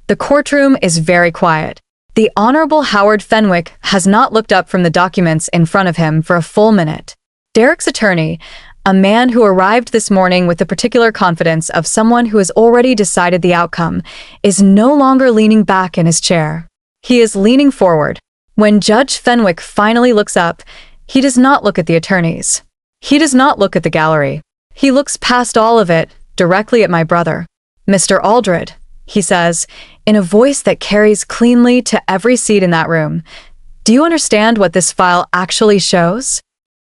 The courtroom is very quiet. The Honorable Howard Fenwick has not looked up from the documents in front of him for a full minute. Derek's attorney, a man who arrived this morning with the particular confidence of someone who has already decided the outcome, is no longer leaning back in his chair. He is leaning forward. When Judge Fenwick finally looks up, he does not look at the attorneys. He does not look at the gallery. He looks past all of it, directly at my brother. "Mr. Aldred," he says, in a voice that carries cleanly to every seat in that room, "do you understand what this file actually shows?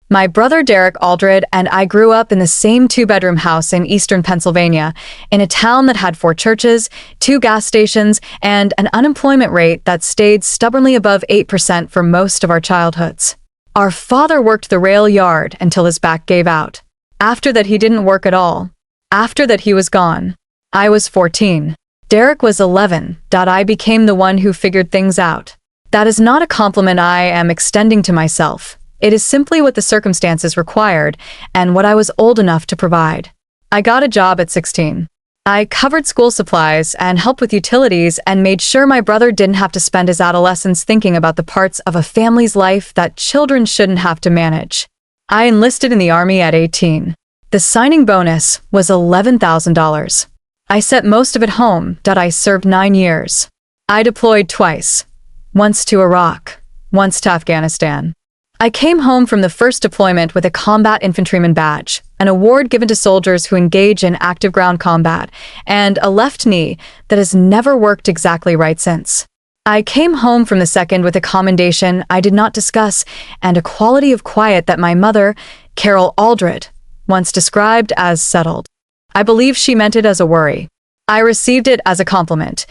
My brother Derek Aldred and I grew up in the same two-bedroom house in eastern Pennsylvania, in a town that had 4 churches, 2 gas stations, and an unemployment rate that stayed stubbornly above 8% for most of our childhoods. Our father worked the rail yard until his back gave out. After that, he didn't work at all. After that, he was gone. I was 14. Derek was 11. I became the one who figured things out. That is not a compliment I am extending to myself. It is simply what the circumstances required and what I was old enough to provide. I got a job at 16. I covered school supplies and helped with utilities and made sure my brother didn't have to spend his adolescence thinking about the parts of a family's life that children shouldn't have to manage. I enlisted in the Army at 18. The signing bonus was $11,000. I sent most of it home. I served 9 years. I deployed twice. Once to Iraq, once to Afghanistan. I came home from the first deployment with a combat infantryman badge, an award given to soldiers who engage in active ground combat, and a left knee that has never worked exactly right since. I came home from the second with a commendation I did not discuss and a quality of quiet that my mother, Carol Aldred, once described as settled. I believe she meant it as a worry. I received it as a compliment.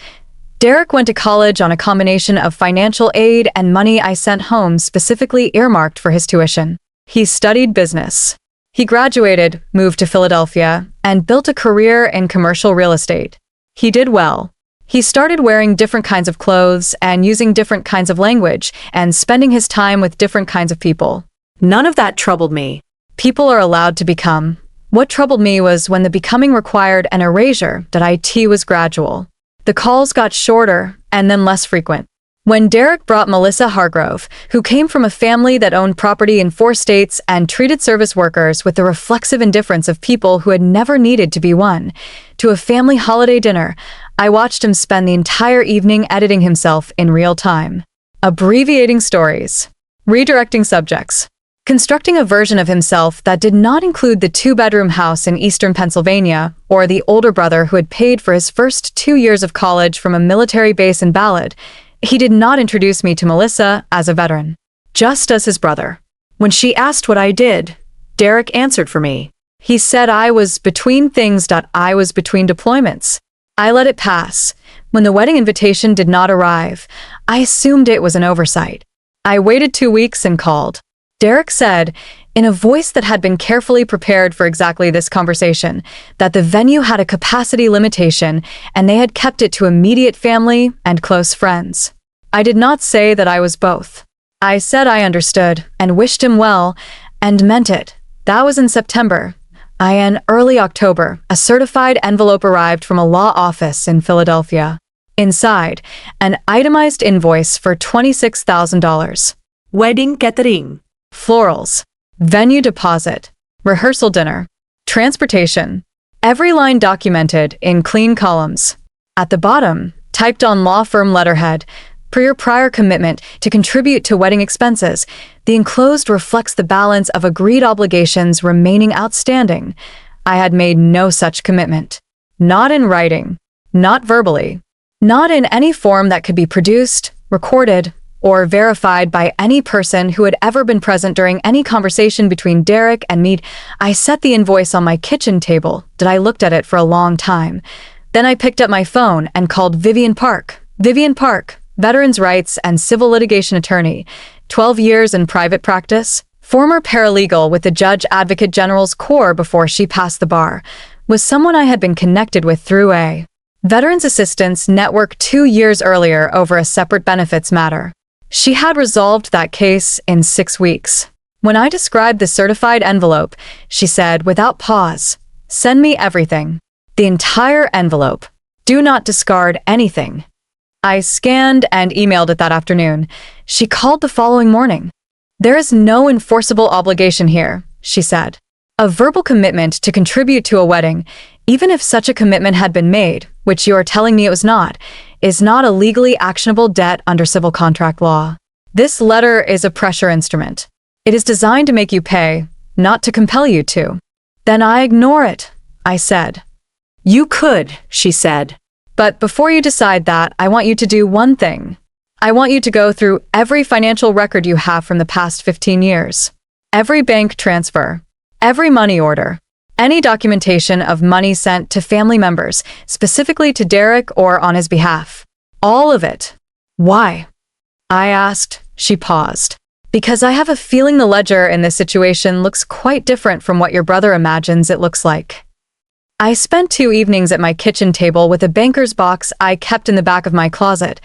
Derek went to college on a combination of financial aid and money I sent home specifically earmarked for his tuition. He studied business. He graduated, moved to Philadelphia, and built a career in commercial real estate. He did well. He started wearing different kinds of clothes and using different kinds of language and spending his time with different kinds of people. None of that troubled me. People are allowed to become. What troubled me was when the becoming required an erasure. It was gradual. The calls got shorter and then less frequent. When Derek brought Melissa Hargrove, who came from a family that owned property in 4 states and treated service workers with the reflexive indifference of people who had never needed to be one, to a family holiday dinner, I watched him spend the entire evening editing himself in real time, abbreviating stories, redirecting subjects, constructing a version of himself that did not include the 2-bedroom house in eastern Pennsylvania or the older brother who had paid for his first 2 years of college from a military base in Ballad. He did not introduce me to Melissa as a veteran, just as his brother. When she asked what I did, Derek answered for me. He said I was between things. I was between deployments. I let it pass. When the wedding invitation did not arrive, I assumed it was an oversight. I waited 2 weeks and called. Derek said, in a voice that had been carefully prepared for exactly this conversation, that the venue had a capacity limitation and they had kept it to immediate family and close friends. I did not say that I was both. I said I understood and wished him well and meant it. That was in September. In early October, a certified envelope arrived from a law office in Philadelphia. Inside, an itemized invoice for $26,000. Wedding catering. Florals, venue deposit, rehearsal dinner, transportation. Every line documented in clean columns. At the bottom, typed on law firm letterhead, per your prior commitment to contribute to wedding expenses, the enclosed reflects the balance of agreed obligations remaining outstanding. I had made no such commitment. Not in writing, not verbally, not in any form that could be produced, recorded, or verified by any person who had ever been present during any conversation between Derek and me. I set the invoice on my kitchen table. I looked at it for a long time. Then I picked up my phone and called Vivian Park. Vivian Park, veterans' rights and civil litigation attorney, 12 years in private practice, former paralegal with the Judge Advocate General's Corps before she passed the bar, was someone I had been connected with through a Veterans Assistance Network 2 years earlier over a separate benefits matter. She had resolved that case in 6 weeks. When I described the certified envelope, she said without pause, "Send me everything. The entire envelope. Do not discard anything." I scanned and emailed it that afternoon. She called the following morning. "There is no enforceable obligation here," she said. "A verbal commitment to contribute to a wedding, even if such a commitment had been made, which you are telling me it was not, is not a legally actionable debt under civil contract law. This letter is a pressure instrument. It is designed to make you pay, not to compel you to." "Then I ignore it," I said. "You could," she said. "But before you decide that, I want you to do one thing. I want you to go through every financial record you have from the past 15 years. Every bank transfer, every money order, any documentation of money sent to family members, specifically to Derek or on his behalf. All of it." "Why?" I asked. She paused. "Because I have a feeling the ledger in this situation looks quite different from what your brother imagines it looks like." I spent 2 evenings at my kitchen table with a banker's box I kept in the back of my closet,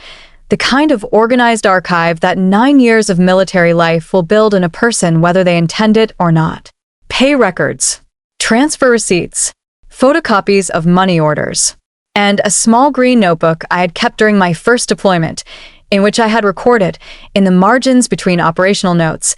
the kind of organized archive that 9 years of military life will build in a person whether they intend it or not. Pay records, transfer receipts, photocopies of money orders, and a small green notebook I had kept during my first deployment, in which I had recorded, in the margins between operational notes,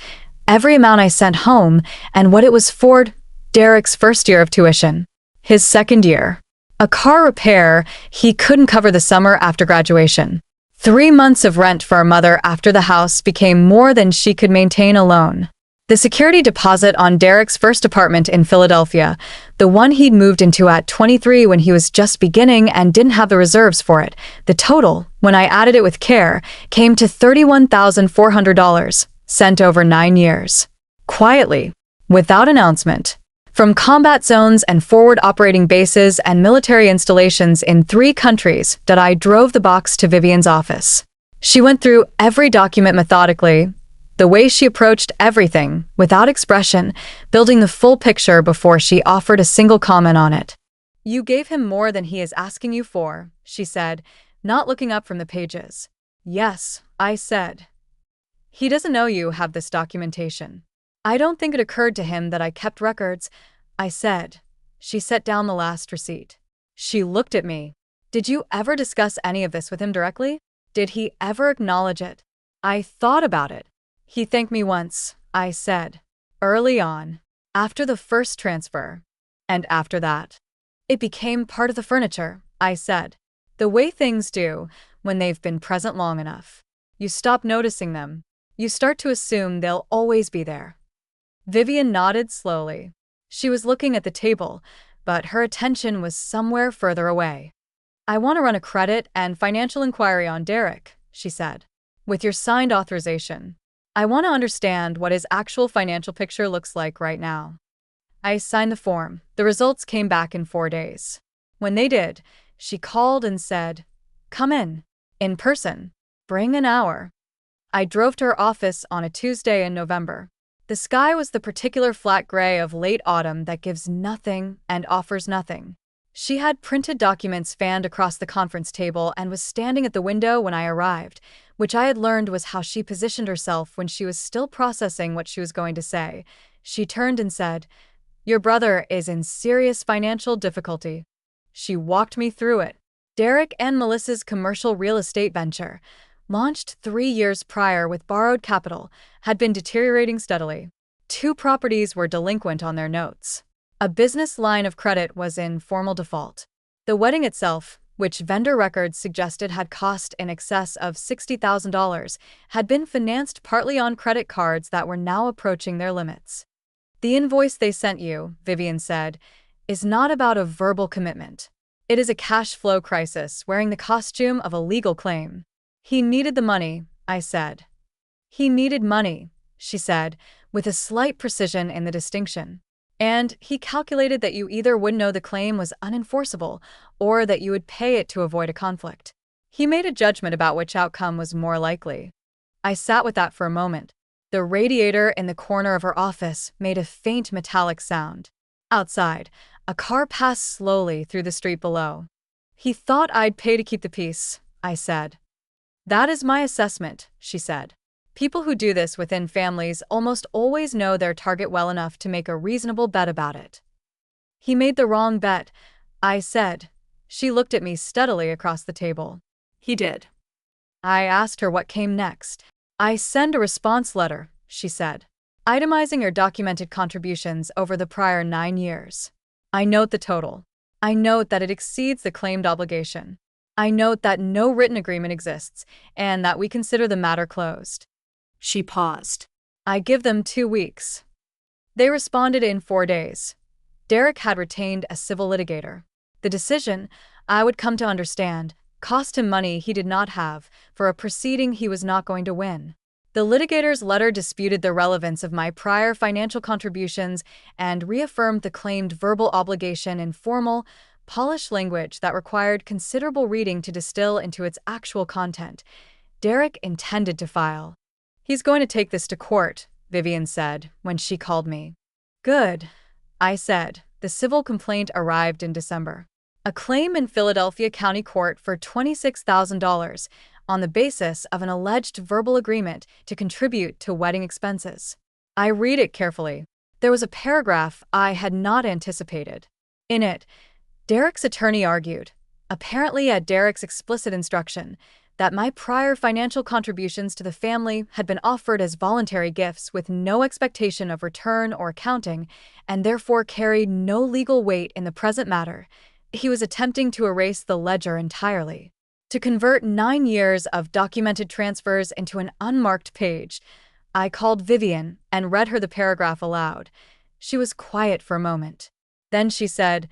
every amount I sent home and what it was for: Derek's first year of tuition, his second year, a car repair he couldn't cover the summer after graduation, 3 months of rent for our mother after the house became more than she could maintain alone, the security deposit on Derek's first apartment in Philadelphia, the one he'd moved into at 23 when he was just beginning and didn't have the reserves for it. The total, when I added it with care, came to $31,400, sent over 9 years. Quietly, without announcement. From combat zones and forward operating bases and military installations in 3 countries that I drove the box to Vivian's office. She went through every document methodically, the way she approached everything, without expression, building the full picture before she offered a single comment on it. "You gave him more than he is asking you for," she said, not looking up from the pages. "Yes," I said. "He doesn't know you have this documentation." "I don't think it occurred to him that I kept records," I said. She set down the last receipt. She looked at me. "Did you ever discuss any of this with him directly? Did he ever acknowledge it?" I thought about it. "He thanked me once," I said. "Early on. After the first transfer. And after that. It became part of the furniture," I said. "The way things do when they've been present long enough. You stop noticing them. You start to assume they'll always be there." Vivian nodded slowly. She was looking at the table, but her attention was somewhere further away. "I want to run a credit and financial inquiry on Derek," she said. "With your signed authorization. I want to understand what his actual financial picture looks like right now." I signed the form. The results came back in 4 days. When they did, she called and said, "Come in person. Bring an hour." I drove to her office on a Tuesday in November. The sky was the particular flat gray of late autumn that gives nothing and offers nothing. She had printed documents fanned across the conference table and was standing at the window when I arrived, which I had learned was how she positioned herself when she was still processing what she was going to say. She turned and said, "Your brother is in serious financial difficulty." She walked me through it. Derek and Melissa's commercial real estate venture, launched 3 years prior with borrowed capital, had been deteriorating steadily. 2 properties were delinquent on their notes. A business line of credit was in formal default. The wedding itself, which vendor records suggested had cost in excess of $60,000, had been financed partly on credit cards that were now approaching their limits. "The invoice they sent you," Vivian said, "is not about a verbal commitment. It is a cash flow crisis wearing the costume of a legal claim." "He needed the money," I said. "He needed money," she said, with a slight precision in the distinction. "And he calculated that you either wouldn't know the claim was unenforceable or that you would pay it to avoid a conflict. He made a judgment about which outcome was more likely." I sat with that for a moment. The radiator in the corner of her office made a faint metallic sound. Outside, a car passed slowly through the street below. "He thought I'd pay to keep the peace," I said. "That is my assessment," she said. "People who do this within families almost always know their target well enough to make a reasonable bet about it." "He made the wrong bet," I said. She looked at me steadily across the table. "He did. I asked her what came next. I send a response letter, she said, itemizing your documented contributions over the prior 9 years. I note the total. I note that it exceeds the claimed obligation. I note that no written agreement exists and that we consider the matter closed. She paused. I give them 2 weeks. They responded in 4 days. Derek had retained a civil litigator. The decision, I would come to understand, cost him money he did not have for a proceeding he was not going to win. The litigator's letter disputed the relevance of my prior financial contributions and reaffirmed the claimed verbal obligation in formal, polished language that required considerable reading to distill into its actual content. Derek intended to file. He's going to take this to court, Vivian said when she called me. Good, I said. The civil complaint arrived in December. A claim in Philadelphia County Court for $26,000 on the basis of an alleged verbal agreement to contribute to wedding expenses. I read it carefully. There was a paragraph I had not anticipated. In it, Derek's attorney argued, apparently at Derek's explicit instruction, that my prior financial contributions to the family had been offered as voluntary gifts with no expectation of return or accounting, and therefore carried no legal weight in the present matter. He was attempting to erase the ledger entirely, to convert 9 years of documented transfers into an unmarked page. I called Vivian and read her the paragraph aloud. She was quiet for a moment. Then she said,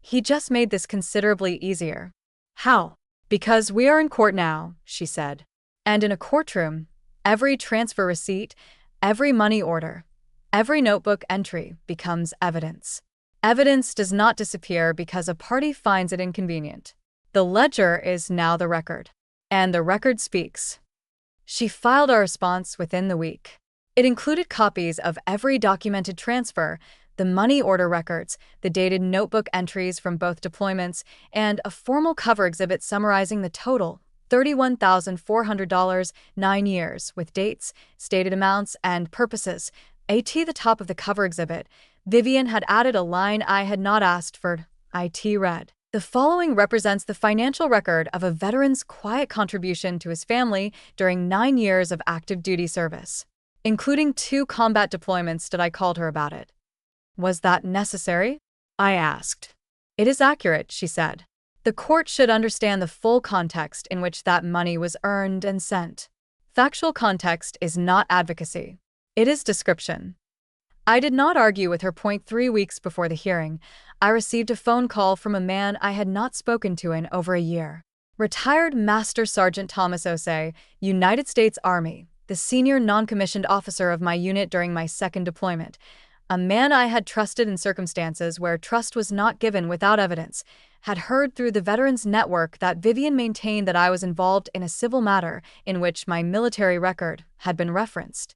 "He just made this considerably easier." "How?" "Because we are in court now," she said. "And in a courtroom, every transfer receipt, every money order, every notebook entry becomes evidence. Evidence does not disappear because a party finds it inconvenient. The ledger is now the record. And the record speaks." She filed our response within the week. It included copies of every documented transfer, the money order records, the dated notebook entries from both deployments, and a formal cover exhibit summarizing the total, $31,400, 9 years, with dates, stated amounts, and purposes. At the top of the cover exhibit, Vivian had added a line I had not asked for. It read, "The following represents the financial record of a veteran's quiet contribution to his family during 9 years of active duty service, including 2 combat deployments." I called her about it. "Was that necessary?" I asked. "It is accurate," she said. "The court should understand the full context in which that money was earned and sent. Factual context is not advocacy. It is description." I did not argue with her point. 3 weeks before the hearing, I received a phone call from a man I had not spoken to in over a year. Retired Master Sergeant Thomas Osei, United States Army, the senior non-commissioned officer of my unit during my second deployment. A man I had trusted in circumstances where trust was not given without evidence, had heard through the Veterans Network that Vivian maintained that I was involved in a civil matter in which my military record had been referenced.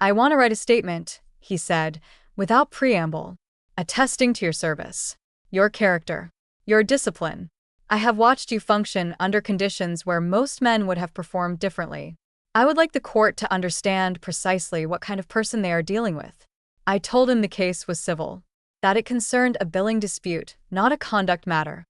"I want to write a statement," he said, without preamble, "attesting to your service, your character, your discipline. I have watched you function under conditions where most men would have performed differently. I would like the court to understand precisely what kind of person they are dealing with." I told him the case was civil, that it concerned a billing dispute, not a conduct matter.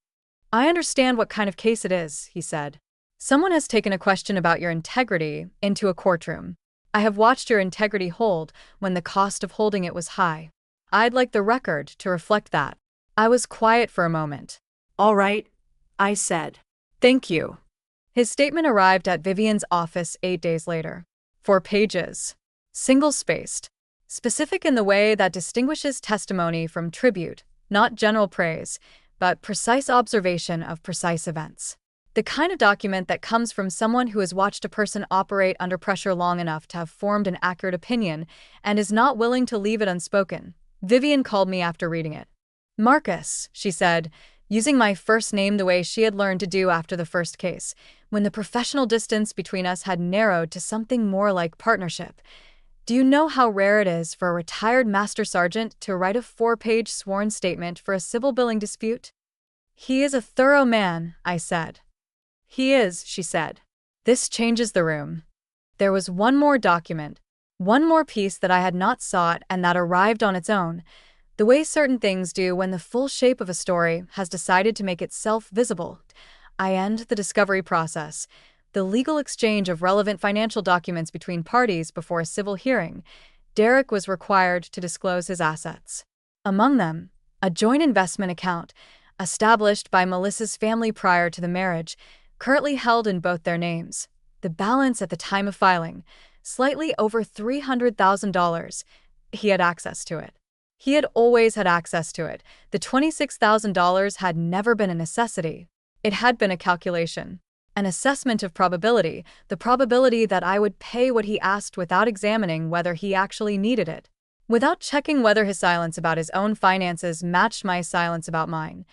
"I understand what kind of case it is," he said. "Someone has taken a question about your integrity into a courtroom. I have watched your integrity hold when the cost of holding it was high. I'd like the record to reflect that." I was quiet for a moment. "All right," I said. "Thank you." His statement arrived at Vivian's office 8 days later. 4 pages. Single-spaced. Specific in the way that distinguishes testimony from tribute, not general praise, but precise observation of precise events. The kind of document that comes from someone who has watched a person operate under pressure long enough to have formed an accurate opinion and is not willing to leave it unspoken. Vivian called me after reading it. "Marcus," she said, using my first name the way she had learned to do after the first case, when the professional distance between us had narrowed to something more like partnership. "Do you know how rare it is for a retired master sergeant to write a 4-page sworn statement for a civil billing dispute?" "He is a thorough man," I said. "He is," she said. "This changes the room." There was one more document, one more piece that I had not sought and that arrived on its own, the way certain things do when the full shape of a story has decided to make itself visible. I end the discovery process. the legal exchange of relevant financial documents between parties before a civil hearing, Derek was required to disclose his assets. Among them, a joint investment account, established by Melissa's family prior to the marriage, currently held in both their names. The balance at the time of filing, slightly over $300,000. He had access to it. He had always had access to it. The $26,000 had never been a necessity. It had been a calculation, an assessment of probability, the probability that I would pay what he asked without examining whether he actually needed it, without checking whether his silence about his own finances matched my silence about mine.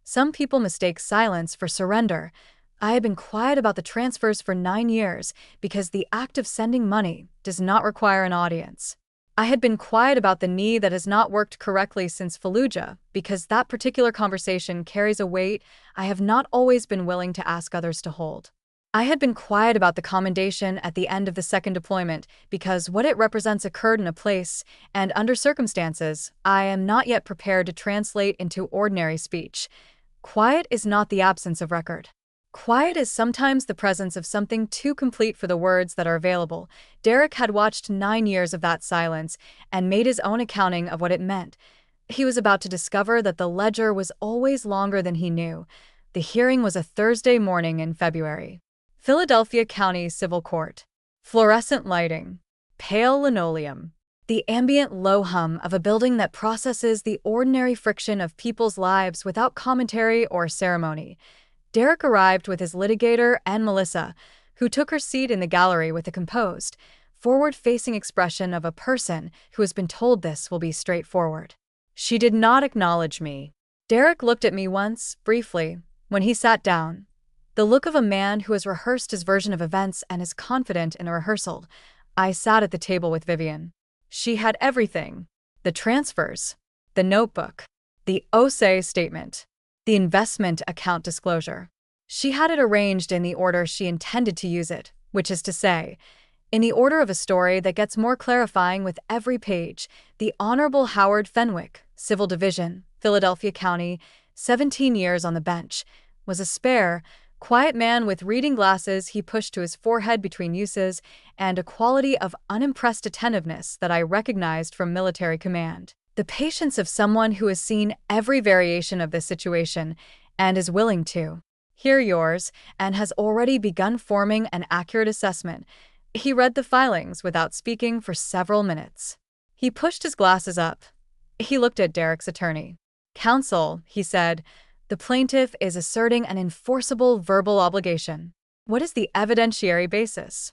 Some people mistake silence for surrender. I had been quiet about the transfers for 9 years because the act of sending money does not require an audience. I had been quiet about the knee that has not worked correctly since Fallujah because that particular conversation carries a weight I have not always been willing to ask others to hold. I had been quiet about the commendation at the end of the second deployment because what it represents occurred in a place and under circumstances I am not yet prepared to translate into ordinary speech. Quiet is not the absence of record. Quiet is sometimes the presence of something too complete for the words that are available. Derek had watched 9 years of that silence and made his own accounting of what it meant. He was about to discover that the ledger was always longer than he knew. The hearing was a Thursday morning in February. Philadelphia County Civil Court. Fluorescent lighting. Pale linoleum. The ambient low hum of a building that processes the ordinary friction of people's lives without commentary or ceremony. Derek arrived with his litigator and Melissa, who took her seat in the gallery with the composed, forward-facing expression of a person who has been told this will be straightforward. She did not acknowledge me. Derek looked at me once, briefly, when he sat down. The look of a man who has rehearsed his version of events and is confident in a rehearsal. I sat at the table with Vivian. She had everything. The transfers, the notebook, the OSE statement, the investment account disclosure. She had it arranged in the order she intended to use it, which is to say, in the order of a story that gets more clarifying with every page. The Honorable Howard Fenwick, Civil Division, Philadelphia County, 17 years on the bench, was a spare, quiet man with reading glasses he pushed to his forehead between uses, and a quality of unimpressed attentiveness that I recognized from military command. The patience of someone who has seen every variation of this situation and is willing to hear yours and has already begun forming an accurate assessment. He read the filings without speaking for several minutes. He pushed his glasses up. He looked at Derek's attorney. "Counsel," he said, "the plaintiff is asserting an enforceable verbal obligation. What is the evidentiary basis?"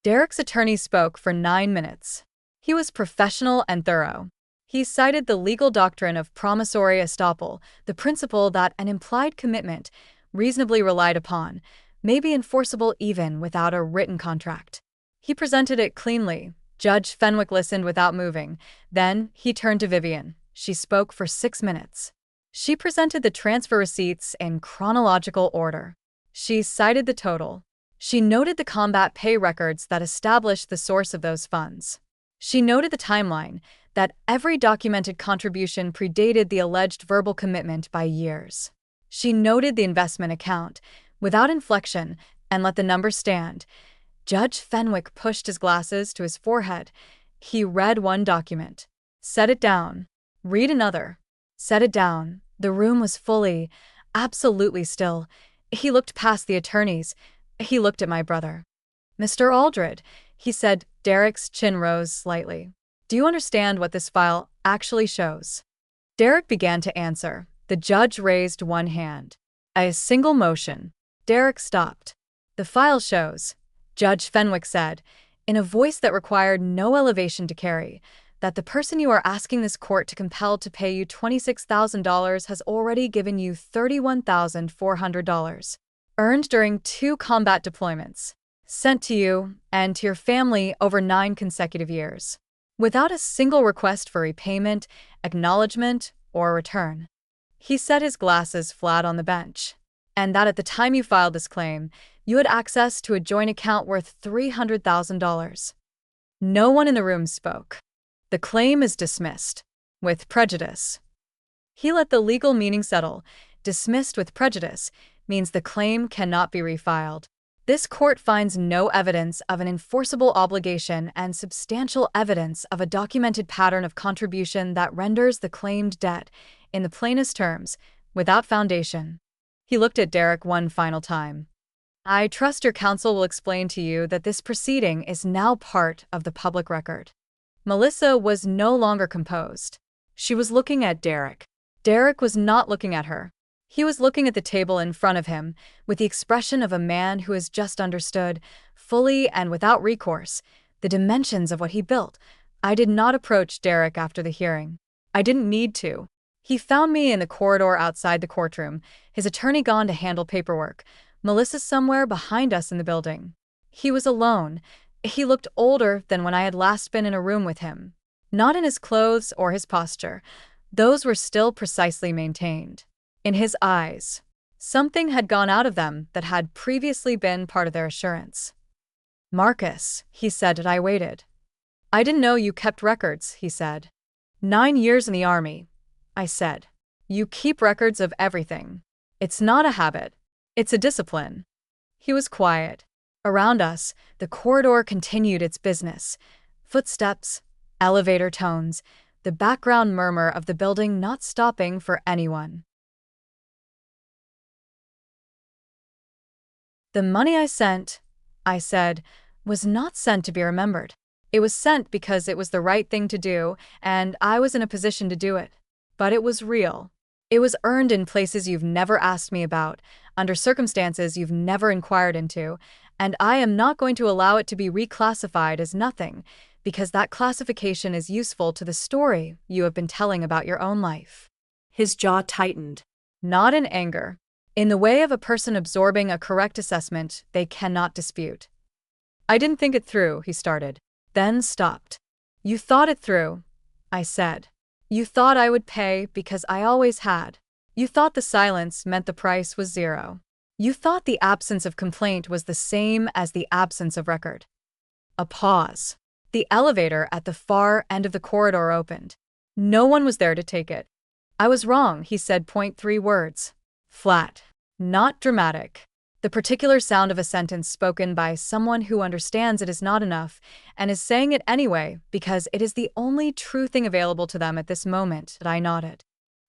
Derek's attorney spoke for 9 minutes. He was professional and thorough. He cited the legal doctrine of promissory estoppel, the principle that an implied commitment, reasonably relied upon, may be enforceable even without a written contract. He presented it cleanly. Judge Fenwick listened without moving. Then he turned to Vivian. She spoke for 6 minutes. She presented the transfer receipts in chronological order. She cited the total. She noted the combat pay records that established the source of those funds. She noted the timeline, that every documented contribution predated the alleged verbal commitment by years. She noted the investment account, without inflection, and let the numbers stand. Judge Fenwick pushed his glasses to his forehead. He read one document. Set it down. Read another. Set it down. The room was fully, absolutely still. He looked past the attorneys. He looked at my brother. "Mr. Aldred," he said. Derek's chin rose slightly. "Do you understand what this file actually shows?" Derek began to answer. The judge raised one hand. "A single motion." Derek stopped. "The file shows," Judge Fenwick said, in a voice that required no elevation to carry, "that the person you are asking this court to compel to pay you $26,000 has already given you $31,400, earned during 2 combat deployments, sent to you and to your family over 9 consecutive years, without a single request for repayment, acknowledgement, or return." He set his glasses flat on the bench. "And that at the time you filed this claim, you had access to a joint account worth $300,000. No one in the room spoke. "The claim is dismissed, with prejudice." He let the legal meaning settle. Dismissed with prejudice means the claim cannot be refiled. This court finds no evidence of an enforceable obligation and substantial evidence of a documented pattern of contribution that renders the claimed debt, in the plainest terms, without foundation. He looked at Derek one final time. I trust your counsel will explain to you that this proceeding is now part of the public record. Melissa was no longer composed. She was looking at Derek. Derek was not looking at her. He was looking at the table in front of him with the expression of a man who has just understood, fully and without recourse, the dimensions of what he built. I did not approach Derek after the hearing. I didn't need to. He found me in the corridor outside the courtroom, his attorney gone to handle paperwork, Melissa somewhere behind us in the building. He was alone. He looked older than when I had last been in a room with him. Not in his clothes or his posture. Those were still precisely maintained. In his eyes, something had gone out of them that had previously been part of their assurance. Marcus, he said, and I waited. I didn't know you kept records, he said. 9 years in the army, I said. You keep records of everything. It's not a habit. It's a discipline. He was quiet. Around us, the corridor continued its business. Footsteps, elevator tones, the background murmur of the building not stopping for anyone. The money I sent, I said, was not sent to be remembered. It was sent because it was the right thing to do, and I was in a position to do it. But it was real. It was earned in places you've never asked me about, under circumstances you've never inquired into, and I am not going to allow it to be reclassified as nothing, because that classification is useful to the story you have been telling about your own life. His jaw tightened. Not in anger. In the way of a person absorbing a correct assessment they cannot dispute. I didn't think it through, he started, then stopped. You thought it through, I said. You thought I would pay because I always had. You thought the silence meant the price was zero. You thought the absence of complaint was the same as the absence of record. A pause. The elevator at the far end of the corridor opened. No one was there to take it. I was wrong, he said, 3 words. Flat. Not dramatic. The particular sound of a sentence spoken by someone who understands it is not enough and is saying it anyway because it is the only true thing available to them at this moment. I nodded.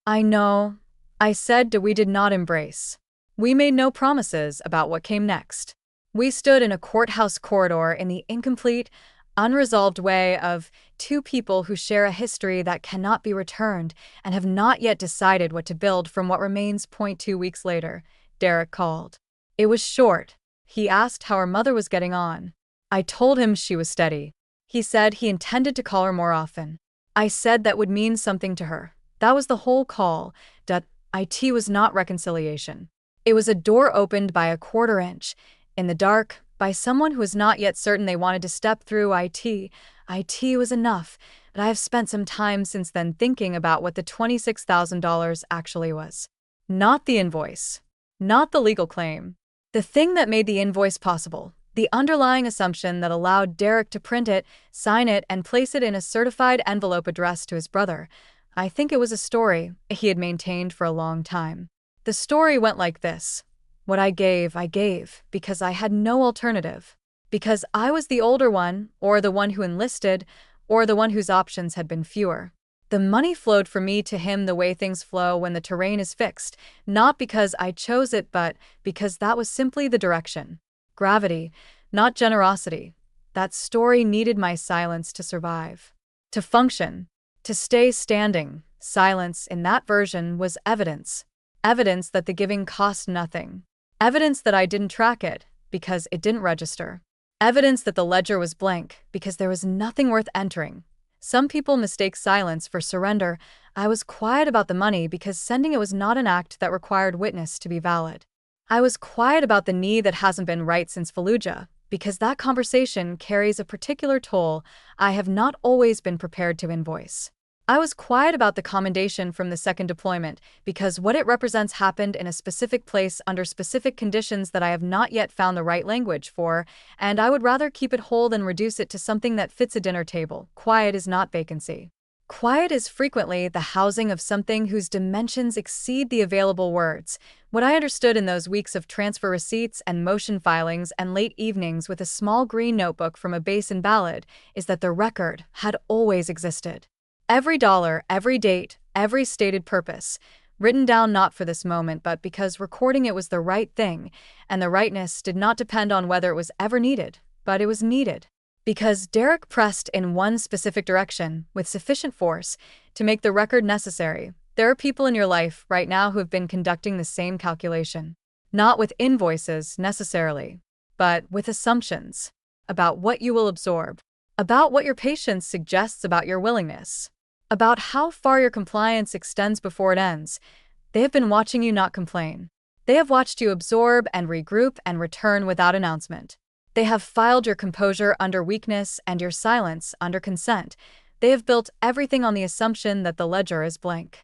I know. I said we did not embrace. We made no promises about what came next. We stood in a courthouse corridor in the incomplete, unresolved way of two people who share a history that cannot be returned and have not yet decided what to build from what remains. 2 weeks later, Derek called. It was short. He asked how her mother was getting on. I told him she was steady. He said he intended to call her more often. I said that would mean something to her. That was the whole call. It was not reconciliation. It was a door opened by a 1/4 inch, in the dark, by someone who was not yet certain they wanted to step through it. It was enough, but I have spent some time since then thinking about what the $26,000 actually was. Not the invoice. Not the legal claim. The thing that made the invoice possible. The underlying assumption that allowed Derek to print it, sign it, and place it in a certified envelope addressed to his brother. I think it was a story he had maintained for a long time. The story went like this. What I gave, because I had no alternative. Because I was the older one, or the one who enlisted, or the one whose options had been fewer. The money flowed from me to him the way things flow when the terrain is fixed, not because I chose it but because that was simply the direction. Gravity, not generosity. That story needed my silence to survive. To function. To stay standing. Silence in that version was evidence. Evidence that the giving cost nothing. Evidence that I didn't track it, because it didn't register. Evidence that the ledger was blank, because there was nothing worth entering. Some people mistake silence for surrender. I was quiet about the money because sending it was not an act that required witness to be valid. I was quiet about the knee that hasn't been right since Fallujah, because that conversation carries a particular toll I have not always been prepared to invoice. I was quiet about the commendation from the second deployment because what it represents happened in a specific place under specific conditions that I have not yet found the right language for, and I would rather keep it whole than reduce it to something that fits a dinner table. Quiet is not vacancy. Quiet is frequently the housing of something whose dimensions exceed the available words. What I understood in those weeks of transfer receipts and motion filings and late evenings with a small green notebook from a basin ballad is that the record had always existed. Every dollar, every date, every stated purpose, written down not for this moment but because recording it was the right thing, and the rightness did not depend on whether it was ever needed, but it was needed. Because Derek pressed in one specific direction with sufficient force to make the record necessary. There are people in your life right now who have been conducting the same calculation. Not with invoices necessarily, but with assumptions about what you will absorb, about what your patience suggests about your willingness, about how far your compliance extends before it ends. They have been watching you not complain. They have watched you absorb and regroup and return without announcement. They have filed your composure under weakness and your silence under consent. They have built everything on the assumption that the ledger is blank.